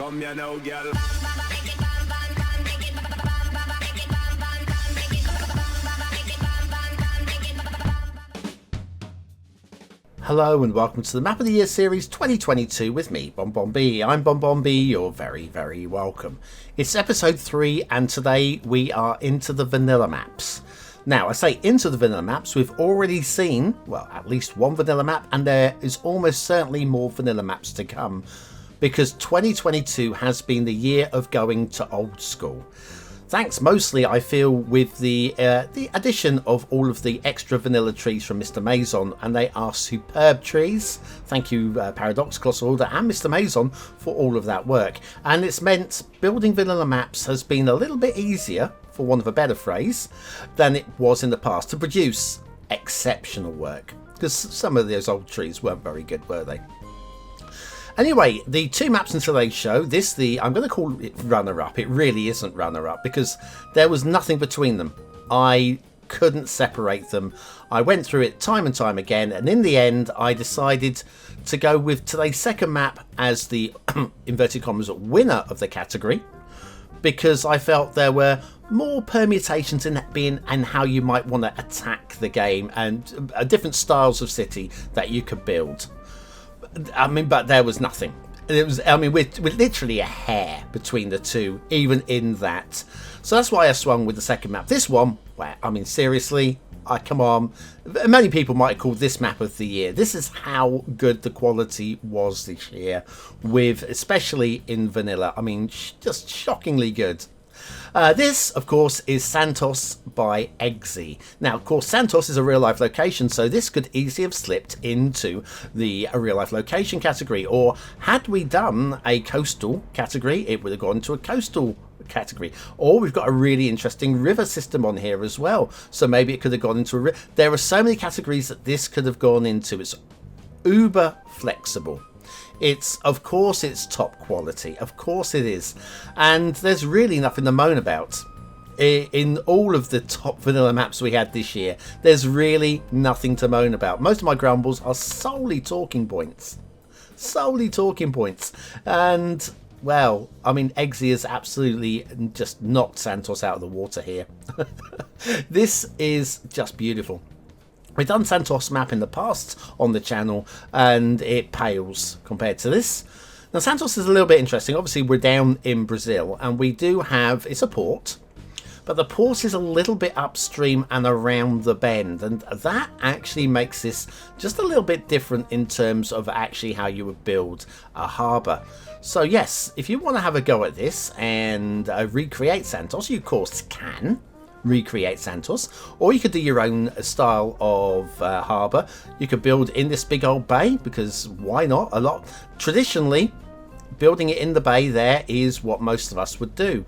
Come here now, girl. Hello and welcome to the Map of the Year series 2022 with me, BonBonB. I'm BonBonB, you're very, very welcome. It's episode 3 and today we are into the vanilla maps. Now, I say into the vanilla maps, we've already seen, well, at least one vanilla map, and there is almost certainly more vanilla maps to come, because 2022 has been the year of going to old school. Thanks mostly, I feel, with the addition of all of the extra vanilla trees from Mr. Maison, and they are superb trees. Thank you, Paradox, Colossal Order, and Mr. Maison for all of that work. And it's meant building vanilla maps has been a little bit easier, for want of a better phrase, than it was in the past to produce exceptional work. Because some of those old trees weren't very good, were they? Anyway, the two maps in today's show, I'm going to call it runner-up. It really isn't runner-up because there was nothing between them. I couldn't separate them. I went through it time and time again, and in the end, I decided to go with today's second map as the, inverted commas, winner of the category, because I felt there were more permutations in that being and how you might want to attack the game, and different styles of city that you could build. I mean, but there was nothing. It was, I mean, we're literally a hair between the two, even in that. So that's why I swung with the second map. This one, well, I mean, seriously, come on. Many people might have called this map of the year. This is how good the quality was this year, with especially in vanilla. I mean, just shockingly good. This, of course, is Santos by Eggsy. Now, of course, Santos is a real-life location, so this could easily have slipped into the real-life location category. Or had we done a coastal category, it would have gone to a coastal category. Or we've got a really interesting river system on here as well, so maybe it could have gone into a river. There are so many categories that this could have gone into. It's uber flexible. Of course it's top quality, of course it is, and there's really nothing to moan about. In all of the top vanilla maps we had this year, there's really nothing to moan about. Most of my grumbles are solely talking points, and well, I mean, Eggsy has absolutely just knocked Santos out of the water here. This is just beautiful. We've done Santos map in the past on the channel and it pales compared to this. Now Santos is a little bit interesting. Obviously we're down in Brazil and we do have, it's a port, but the port is a little bit upstream and around the bend, and that actually makes this just a little bit different in terms of actually how you would build a harbour. So yes, if you want to have a go at this and recreate Santos, you of course can recreate Santos, or you could do your own style of harbour. You could build in this big old bay, because why not? Traditionally, building it in the bay there is what most of us would do.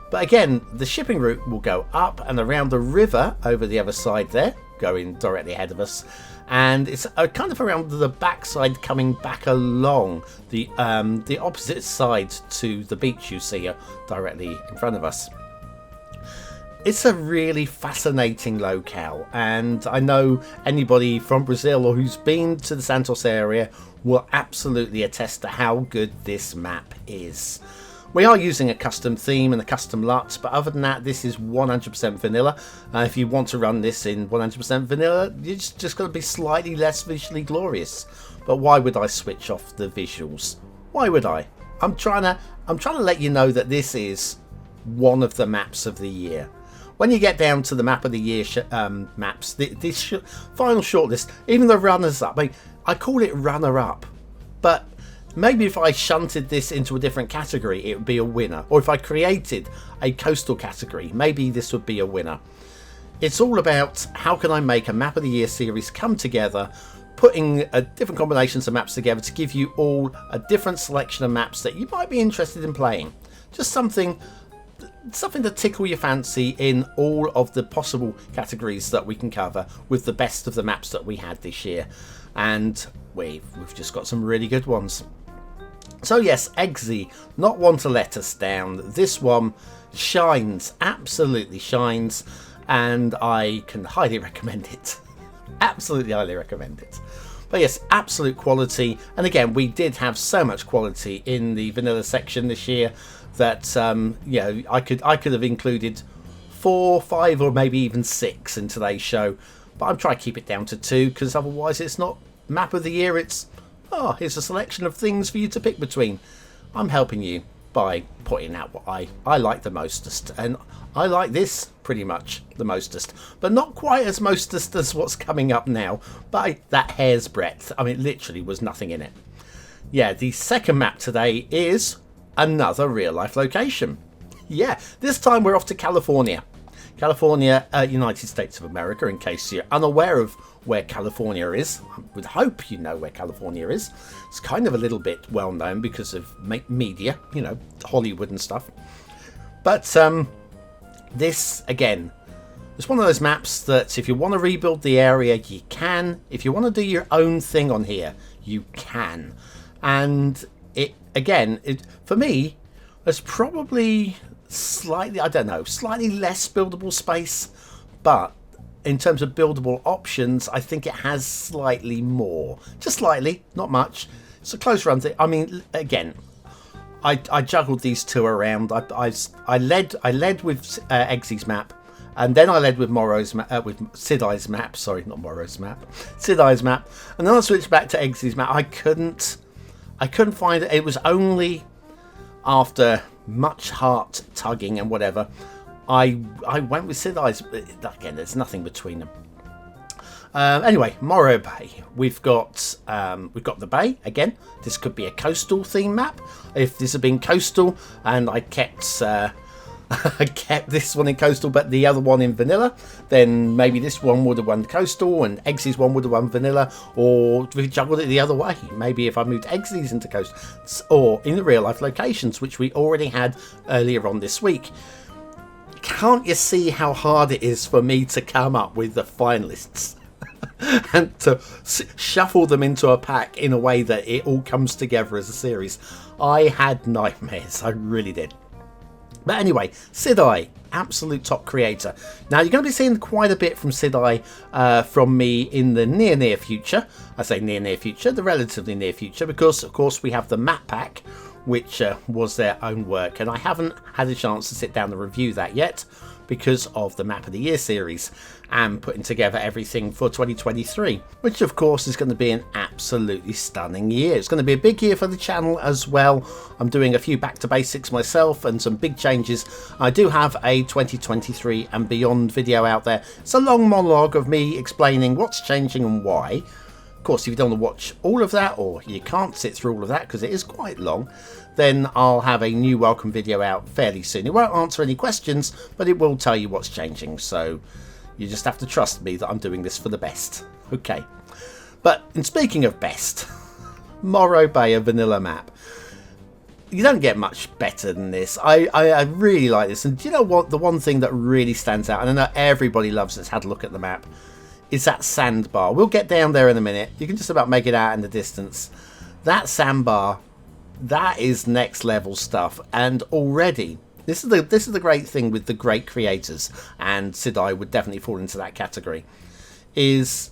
But again, the shipping route will go up and around the river over the other side there, going directly ahead of us, and it's kind of around the backside, coming back along the opposite side to the beach you see directly in front of us. It's a really fascinating locale, and I know anybody from Brazil or who's been to the Santos area will absolutely attest to how good this map is. We are using a custom theme and a custom LUT, but other than that, this is 100% vanilla. If you want to run this in 100% vanilla, you're just going to be slightly less visually glorious. But why would I switch off the visuals? Why would I? I'm trying to let you know that this is one of the maps of the year. When you get down to the map of the year maps, this final shortlist, even the runners-up, I call it runner-up, but maybe if I shunted this into a different category, it would be a winner. Or if I created a coastal category, maybe this would be a winner. It's all about how can I make a map of the year series come together, putting different combinations of maps together to give you all a different selection of maps that you might be interested in playing. Just something to tickle your fancy in all of the possible categories that we can cover with the best of the maps that we had this year. And we've just got some really good ones. So yes, Eggsy, not one to let us down. This one shines, absolutely shines, and I can highly recommend it. Absolutely highly recommend it. But yes, absolute quality. And again, we did have so much quality in the vanilla section this year that you know, I could have included 4, 5, or maybe even 6 in today's show. But I'm trying to keep it down to 2, because otherwise it's not map of the year. It's, oh, here's a selection of things for you to pick between. I'm helping you by pointing out what I like the mostest, and I like this pretty much the mostest, but not quite as mostest as what's coming up now by that hair's breadth. I mean, literally was nothing in it. Yeah, the second map today is another real life location. Yeah, this time we're off to California. California, United States of America, in case you're unaware of where California is. I would hope you know where California is. It's kind of a little bit well known because of media, you know, Hollywood and stuff. But this, again, it's one of those maps that if you want to rebuild the area, you can. If you want to do your own thing on here, you can. And it, again, for me, it's probably slightly, I don't know, slightly less buildable space, but in terms of buildable options, I think it has slightly more. Just slightly, not much. It's a close run thing. I mean, again, I juggled these two around. I led with Eggsy's map, and then I led with Morro's with Sidai's map. Sorry, not Morro's map, Sidai's map, and then I switched back to Eggsy's map. I couldn't find it. It was only after much heart tugging and whatever, I went with Sidai's. Again, there's nothing between them. Anyway, Morro Bay. We've got the bay again. This could be a coastal theme map. If this had been coastal and I kept I kept this one in coastal but the other one in vanilla, then maybe this one would have won coastal and Eggsy's one would have won vanilla, or we juggled it the other way. Maybe if I moved Eggsy's into coastal, or in the real life locations, which we already had earlier on this week. Can't you see how hard it is for me to come up with the finalists and to shuffle them into a pack in a way that it all comes together as a series? I had nightmares, I really did. But anyway, Sidai, absolute top creator. Now you're going to be seeing quite a bit from Sidai from me in the near future. I say near future, the relatively near future, because of course we have the map pack, which was their own work, and I haven't had a chance to sit down and review that yet because of the Map of the Year series and putting together everything for 2023, which of course is going to be an absolutely stunning year. It's going to be a big year for the channel as well. I'm doing a few back to basics myself and some big changes. I do have a 2023 and beyond video out there. It's a long monologue of me explaining what's changing and why. Of course, if you don't want to watch all of that, or you can't sit through all of that because it is quite long, then I'll have a new welcome video out fairly soon. It won't answer any questions, but it will tell you what's changing. So you just have to trust me that I'm doing this for the best. Okay. But in speaking of best, Morro Bay, a vanilla map. You don't get much better than this. I really like this. And do you know what? The one thing that really stands out, and I know everybody loves that's had a look at the map, is that sandbar. We'll get down there in a minute. You can just about make it out in the distance. That sandbar, that is next level stuff. And already, this is the great thing with the great creators, and Sidai would definitely fall into that category, is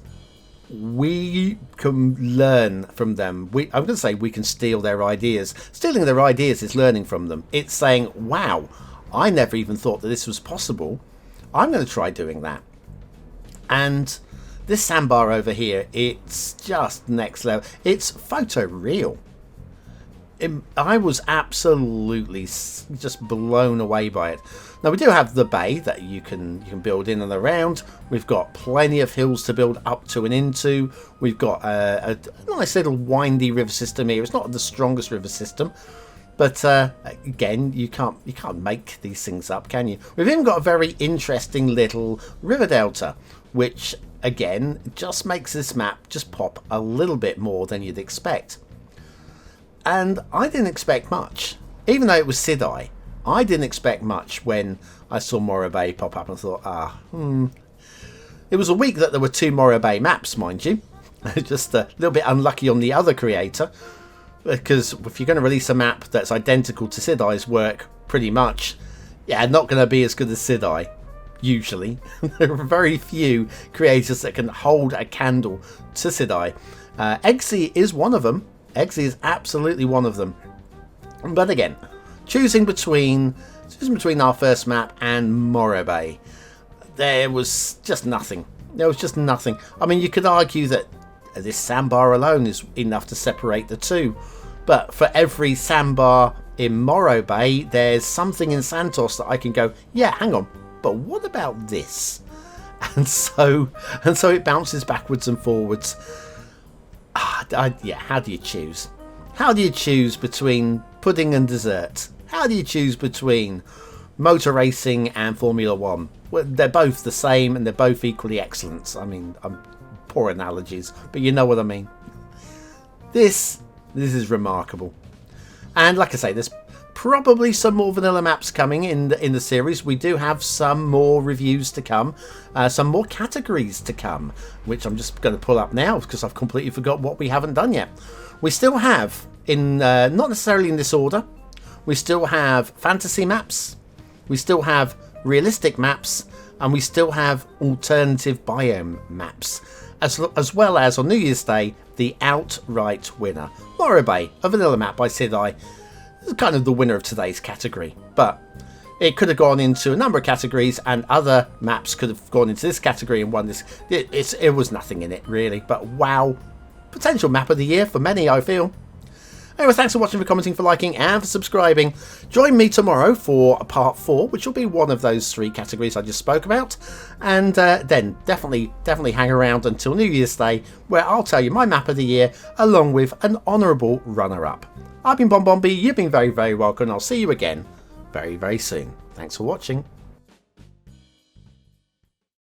we can learn from them. I'm going to say we can steal their ideas. Stealing their ideas is learning from them. It's saying, wow, I never even thought that this was possible. I'm going to try doing that. And this sandbar over here, it's just next level. It's photoreal. I was absolutely just blown away by it. Now we do have the bay that you can build in and around. We've got plenty of hills to build up to and into. We've got a nice little windy river system here. It's not the strongest river system, but again, you can't make these things up, can you? We've even got a very interesting little river delta, which again just makes this map just pop a little bit more than you'd expect. And I didn't expect much, even though it was Sidai. I didn't expect much when I saw Morro Bay pop up and thought, It was a week that there were 2 Morro Bay maps, mind you. Just a little bit unlucky on the other creator, because if you're going to release a map that's identical to Sidai's work, pretty much, yeah, not going to be as good as Sidai. Usually, there are very few creators that can hold a candle to Sidai. Eggsy is one of them. Eggsy is absolutely one of them. But again, choosing between our first map and Morro Bay, there was just nothing. There was just nothing. I mean, you could argue that this sandbar alone is enough to separate the two. But for every sandbar in Morro Bay, there's something in Santos that I can go, yeah, hang on, but what about this? And so it bounces backwards and forwards. Yeah, how do you choose? How do you choose between pudding and dessert? How do you choose between motor racing and Formula One? Well, they're both the same and they're both equally excellent. I mean, I'm poor analogies, but you know what I mean. This is remarkable. And like I say, there's probably some more vanilla maps coming in the series. We do have some more reviews to come, some more categories to come, which I'm just going to pull up now because I've completely forgot what we haven't done yet. We still have, not necessarily in this order, we still have fantasy maps, we still have realistic maps, and we still have alternative biome maps, as well as on New Year's Day, the outright winner, Morro Bay, a vanilla map by Sidai. This is kind of the winner of today's category, but it could have gone into a number of categories and other maps could have gone into this category and won this. It was nothing in it really, but wow, potential map of the year for many, I feel. Anyway, thanks for watching, for commenting, for liking and for subscribing. Join me tomorrow for part 4, which will be one of those 3 categories I just spoke about. And then definitely hang around until New Year's Day, where I'll tell you my map of the year along with an honourable runner-up. I've been BonBonB, you've been very, very welcome. I'll see you again very, very soon. Thanks for watching.